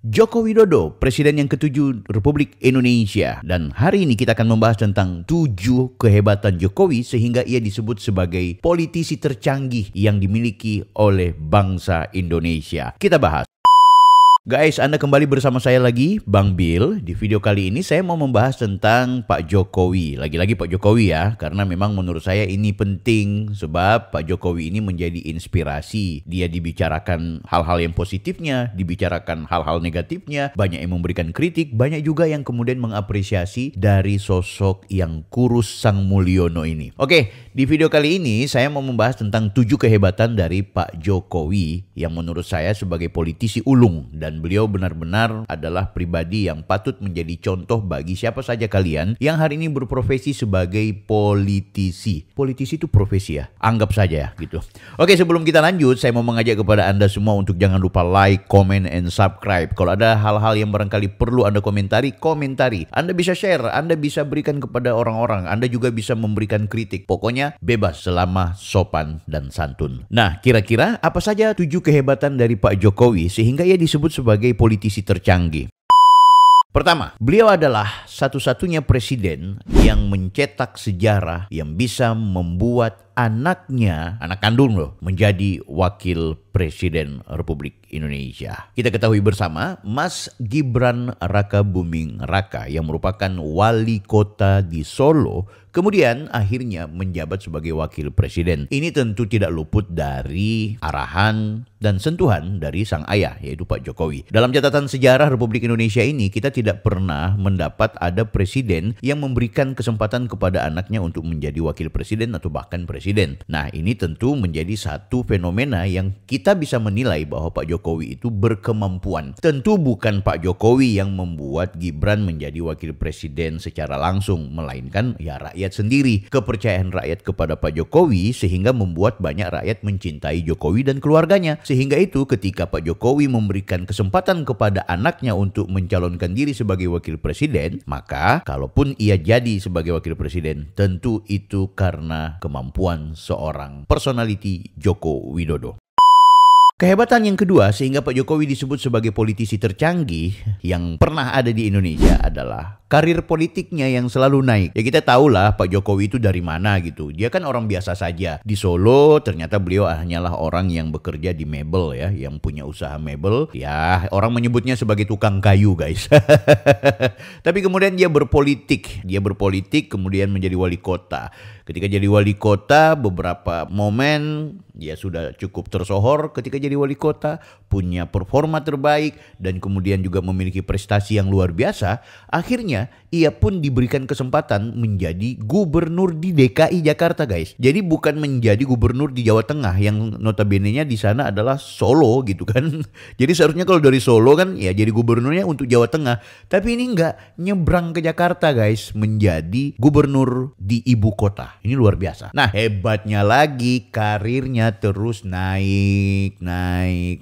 Joko Widodo, Presiden yang ke-7 Republik Indonesia. Dan hari ini kita akan membahas tentang 7 kehebatan Jokowi sehingga ia disebut sebagai politisi tercanggih yang dimiliki oleh bangsa Indonesia. Kita bahas. Guys, Anda kembali bersama saya lagi, Bang Bill. Di video kali ini saya mau membahas tentang Pak Jokowi. Lagi-lagi Pak Jokowi ya, karena memang menurut saya ini penting. Sebab Pak Jokowi ini menjadi inspirasi. Dia dibicarakan hal-hal yang positifnya, dibicarakan hal-hal negatifnya. Banyak yang memberikan kritik, banyak juga yang kemudian mengapresiasi dari sosok yang kurus Sang Mulyono ini. Oke, di video kali ini saya mau membahas tentang 7 kehebatan dari Pak Jokowi yang menurut saya sebagai politisi ulung, dan beliau benar-benar adalah pribadi yang patut menjadi contoh bagi siapa saja kalian yang hari ini berprofesi sebagai politisi. Politisi itu profesi ya, anggap saja ya gitu. Oke, sebelum kita lanjut, saya mau mengajak kepada Anda semua untuk jangan lupa like, comment, and subscribe. Kalau ada hal-hal yang barangkali perlu Anda komentari. Anda bisa share, Anda bisa berikan kepada orang-orang, Anda juga bisa memberikan kritik. Pokoknya bebas selama sopan dan santun. Nah, kira-kira apa saja 7 kehebatan dari Pak Jokowi sehingga ia disebut sebagai politisi tercanggih? Pertama, beliau adalah satu-satunya presiden yang mencetak sejarah yang bisa membuat anaknya, anak kandung loh, menjadi wakil presiden Republik Indonesia. Kita ketahui bersama, Mas Gibran Rakabuming Raka yang merupakan wali kota di Solo, kemudian akhirnya menjabat sebagai wakil presiden. Ini tentu tidak luput dari arahan dan sentuhan dari sang ayah, yaitu Pak Jokowi. Dalam catatan sejarah Republik Indonesia ini, kita tidak pernah mendapat ada presiden yang memberikan kesempatan kepada anaknya untuk menjadi wakil presiden atau bahkan presiden. Nah, ini tentu menjadi satu fenomena yang kita bisa menilai bahwa Pak Jokowi itu berkemampuan. Tentu bukan Pak Jokowi yang membuat Gibran menjadi wakil presiden secara langsung, melainkan ya rakyat sendiri. Kepercayaan rakyat kepada Pak Jokowi sehingga membuat banyak rakyat mencintai Jokowi dan keluarganya. Sehingga itu ketika Pak Jokowi memberikan kesempatan kepada anaknya untuk mencalonkan diri sebagai wakil presiden, maka kalaupun ia jadi sebagai wakil presiden, tentu itu karena kemampuan seorang personality Joko Widodo. Kehebatan yang kedua sehingga Pak Jokowi disebut sebagai politisi tercanggih yang pernah ada di Indonesia adalah karir politiknya yang selalu naik. Ya kita tahulah Pak Jokowi itu dari mana gitu. Dia kan orang biasa saja. Di Solo ternyata beliau hanyalah orang yang bekerja di mebel ya, yang punya usaha mebel. Ya orang menyebutnya sebagai tukang kayu guys. Tapi kemudian dia berpolitik. Dia berpolitik kemudian menjadi wali kota. Ketika jadi wali kota beberapa momen dia sudah cukup tersohor ketika jadi wali kota, punya performa terbaik dan kemudian juga memiliki prestasi yang luar biasa. Akhirnya ia pun diberikan kesempatan menjadi gubernur di DKI Jakarta guys. Jadi bukan menjadi gubernur di Jawa Tengah yang notabene-nya di sana adalah Solo gitu kan. Jadi seharusnya kalau dari Solo kan ya jadi gubernurnya untuk Jawa Tengah. Tapi ini enggak, nyebrang ke Jakarta guys, menjadi gubernur di ibu kota. Ini luar biasa. Nah, hebatnya lagi karirnya terus naik.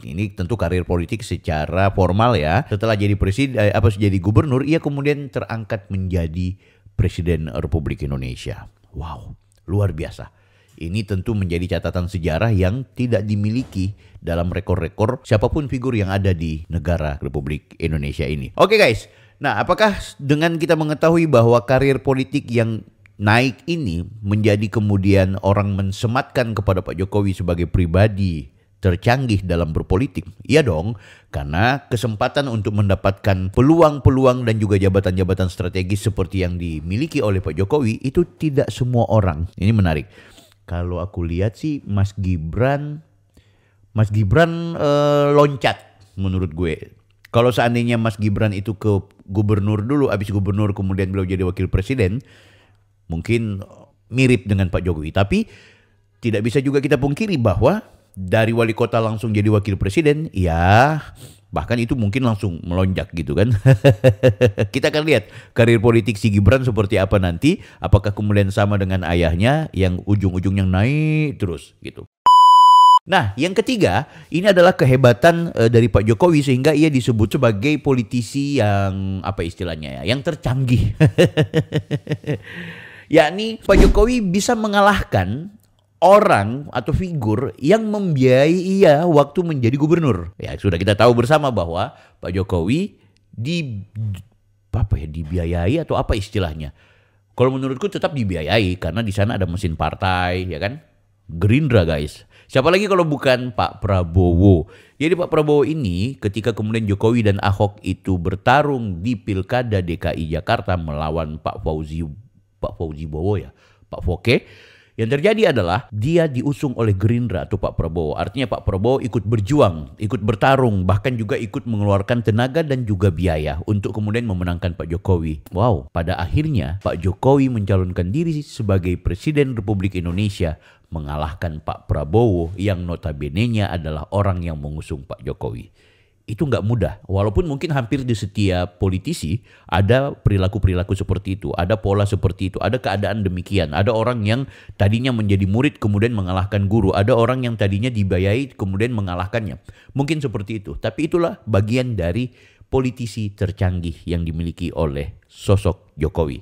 Ini tentu karir politik secara formal ya. Setelah jadi presiden jadi gubernur, ia kemudian terangkat menjadi Presiden Republik Indonesia. Wow, luar biasa. Ini tentu menjadi catatan sejarah yang tidak dimiliki dalam rekor-rekor siapapun figur yang ada di negara Republik Indonesia ini. Oke guys, nah apakah dengan kita mengetahui bahwa karir politik yang naik ini menjadi kemudian orang mensematkan kepada Pak Jokowi sebagai pribadi tercanggih dalam berpolitik? Iya dong, karena kesempatan untuk mendapatkan peluang-peluang dan juga jabatan-jabatan strategis seperti yang dimiliki oleh Pak Jokowi itu tidak semua orang. Ini menarik. Kalau aku lihat sih Mas Gibran loncat menurut gue. Kalau seandainya Mas Gibran itu ke gubernur dulu, habis gubernur kemudian beliau jadi wakil presiden, mungkin mirip dengan Pak Jokowi. Tapi tidak bisa juga kita pungkiri bahwa dari wali kota langsung jadi wakil presiden, ya bahkan itu mungkin langsung melonjak gitu kan. Kita akan lihat karir politik si Gibran seperti apa nanti. Apakah kemudian sama dengan ayahnya yang ujung-ujungnya naik terus gitu. Nah, yang ketiga, ini adalah kehebatan dari Pak Jokowi sehingga ia disebut sebagai politisi yang apa istilahnya ya, yang tercanggih. Yakni Pak Jokowi bisa mengalahkan orang atau figur yang membiayai ia waktu menjadi gubernur. Ya, sudah kita tahu bersama bahwa Pak Jokowi dibiayai atau apa istilahnya. Kalau menurutku tetap dibiayai karena di sana ada mesin partai, ya kan? Gerindra, guys. Siapa lagi kalau bukan Pak Prabowo. Jadi Pak Prabowo ini ketika kemudian Jokowi dan Ahok itu bertarung di Pilkada DKI Jakarta melawan Pak Fauzi Bowo ya, Pak Foke. Yang terjadi adalah dia diusung oleh Gerindra atau Pak Prabowo. Artinya Pak Prabowo ikut berjuang, ikut bertarung, bahkan juga ikut mengeluarkan tenaga dan juga biaya untuk kemudian memenangkan Pak Jokowi. Wow, pada akhirnya Pak Jokowi mencalonkan diri sebagai Presiden Republik Indonesia, mengalahkan Pak Prabowo yang notabene-nya adalah orang yang mengusung Pak Jokowi. Itu nggak mudah. Walaupun mungkin hampir di setiap politisi ada perilaku-perilaku seperti itu, ada pola seperti itu, ada keadaan demikian. Ada orang yang tadinya menjadi murid kemudian mengalahkan guru, ada orang yang tadinya dibiayai kemudian mengalahkannya. Mungkin seperti itu. Tapi itulah bagian dari politisi tercanggih yang dimiliki oleh sosok Jokowi.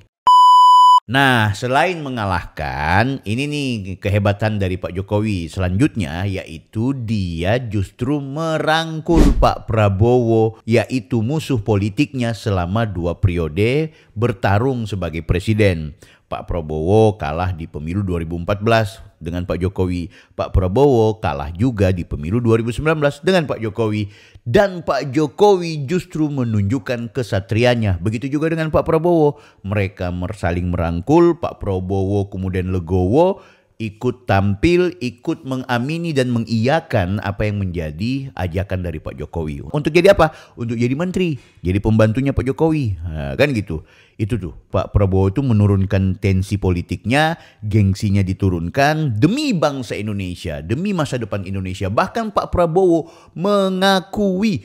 Nah, selain mengalahkan, ini nih kehebatan dari Pak Jokowi selanjutnya, yaitu dia justru merangkul Pak Prabowo, yaitu musuh politiknya selama 2 periode bertarung sebagai presiden. Pak Prabowo kalah di pemilu 2014 dengan Pak Jokowi. Pak Prabowo kalah juga di pemilu 2019 dengan Pak Jokowi. Dan Pak Jokowi justru menunjukkan kesatrianya. Begitu juga dengan Pak Prabowo. Mereka saling merangkul, Pak Prabowo kemudian legowo, ikut tampil, ikut mengamini dan mengiyakan apa yang menjadi ajakan dari Pak Jokowi. Untuk jadi apa? Untuk jadi menteri, jadi pembantunya Pak Jokowi. Nah, kan gitu. Itu tuh, Pak Prabowo itu menurunkan tensi politiknya, gengsinya diturunkan demi bangsa Indonesia, demi masa depan Indonesia. Bahkan Pak Prabowo mengakui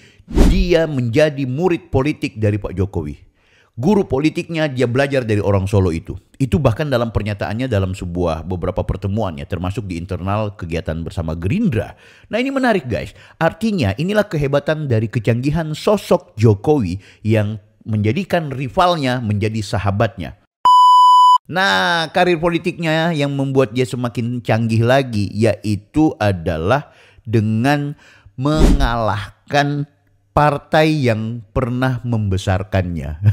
dia menjadi murid politik dari Pak Jokowi. Guru politiknya dia belajar dari orang Solo itu. Itu bahkan dalam pernyataannya dalam beberapa pertemuannya, termasuk di internal kegiatan bersama Gerindra. Nah, ini menarik, guys. Artinya inilah kehebatan dari kecanggihan sosok Jokowi yang menjadikan rivalnya menjadi sahabatnya. Nah, karir politiknya yang membuat dia semakin canggih lagi, yaitu adalah dengan mengalahkan partai yang pernah membesarkannya.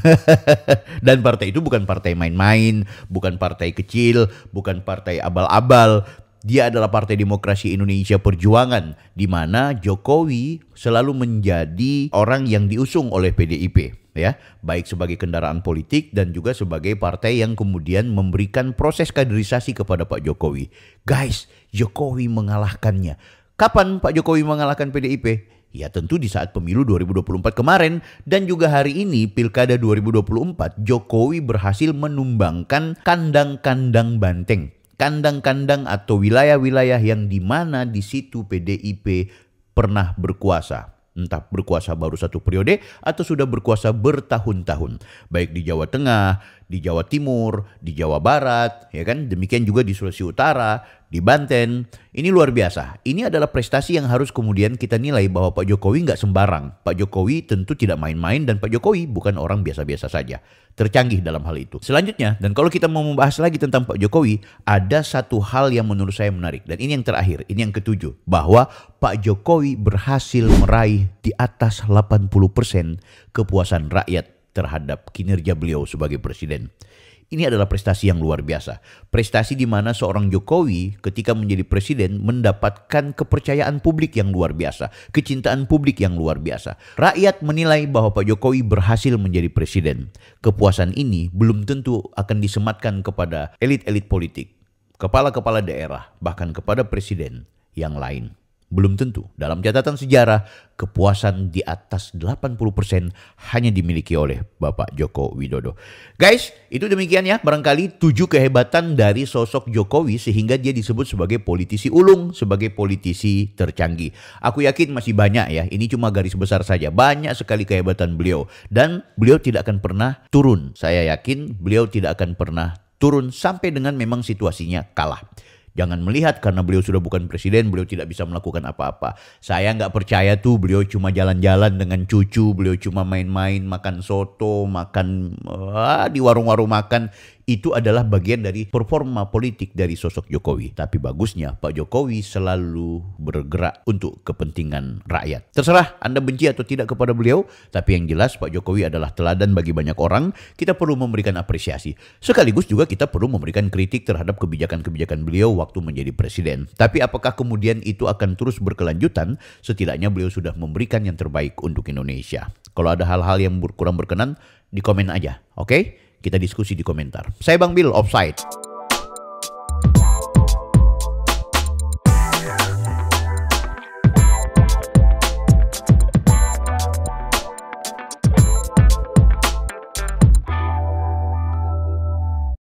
Dan partai itu bukan partai main-main, bukan partai kecil, bukan partai abal-abal. Dia adalah Partai Demokrasi Indonesia Perjuangan, di mana Jokowi selalu menjadi orang yang diusung oleh PDIP, ya, baik sebagai kendaraan politik dan juga sebagai partai yang kemudian memberikan proses kaderisasi kepada Pak Jokowi. Guys, Jokowi mengalahkannya. Kapan Pak Jokowi mengalahkan PDIP? Ya tentu di saat pemilu 2024 kemarin, dan juga hari ini Pilkada 2024 Jokowi berhasil menumbangkan kandang-kandang banteng. Kandang-kandang atau wilayah-wilayah yang dimana di situ PDIP pernah berkuasa. Entah berkuasa baru 1 periode atau sudah berkuasa bertahun-tahun. Baik di Jawa Tengah, di Jawa Timur, di Jawa Barat, ya kan? Demikian juga di Sulawesi Utara, di Banten. Ini luar biasa. Ini adalah prestasi yang harus kemudian kita nilai bahwa Pak Jokowi nggak sembarang. Pak Jokowi tentu tidak main-main dan Pak Jokowi bukan orang biasa-biasa saja. Tercanggih dalam hal itu. Selanjutnya, dan kalau kita mau membahas lagi tentang Pak Jokowi, ada satu hal yang menurut saya menarik. Dan ini yang terakhir, ini yang ke-7. Bahwa Pak Jokowi berhasil meraih di atas 80% kepuasan rakyat terhadap kinerja beliau sebagai presiden. Ini adalah prestasi yang luar biasa. Prestasi di mana seorang Jokowi ketika menjadi presiden mendapatkan kepercayaan publik yang luar biasa. Kecintaan publik yang luar biasa. Rakyat menilai bahwa Pak Jokowi berhasil menjadi presiden. Kepuasan ini belum tentu akan disematkan kepada elit-elit politik, kepala-kepala daerah, bahkan kepada presiden yang lain. Belum tentu. Dalam catatan sejarah, kepuasan di atas 80% hanya dimiliki oleh Bapak Joko Widodo. Guys, itu demikian ya. Barangkali 7 kehebatan dari sosok Jokowi sehingga dia disebut sebagai politisi ulung, sebagai politisi tercanggih. Aku yakin masih banyak ya. Ini cuma garis besar saja. Banyak sekali kehebatan beliau. Dan beliau tidak akan pernah turun. Saya yakin beliau tidak akan pernah turun sampai dengan memang situasinya kalah. Jangan melihat karena beliau sudah bukan presiden, beliau tidak bisa melakukan apa-apa. Saya nggak percaya tuh beliau cuma jalan-jalan dengan cucu, beliau cuma main-main, makan soto, makan di warung-warung makan. Itu adalah bagian dari performa politik dari sosok Jokowi. Tapi bagusnya Pak Jokowi selalu bergerak untuk kepentingan rakyat. Terserah Anda benci atau tidak kepada beliau, tapi yang jelas Pak Jokowi adalah teladan bagi banyak orang. Kita perlu memberikan apresiasi. Sekaligus juga kita perlu memberikan kritik terhadap kebijakan-kebijakan beliau waktu menjadi presiden. Tapi apakah kemudian itu akan terus berkelanjutan? Setidaknya beliau sudah memberikan yang terbaik untuk Indonesia. Kalau ada hal-hal yang kurang berkenan, di komen aja, oke? Kita diskusi di komentar. Saya Bang Bill, Offside.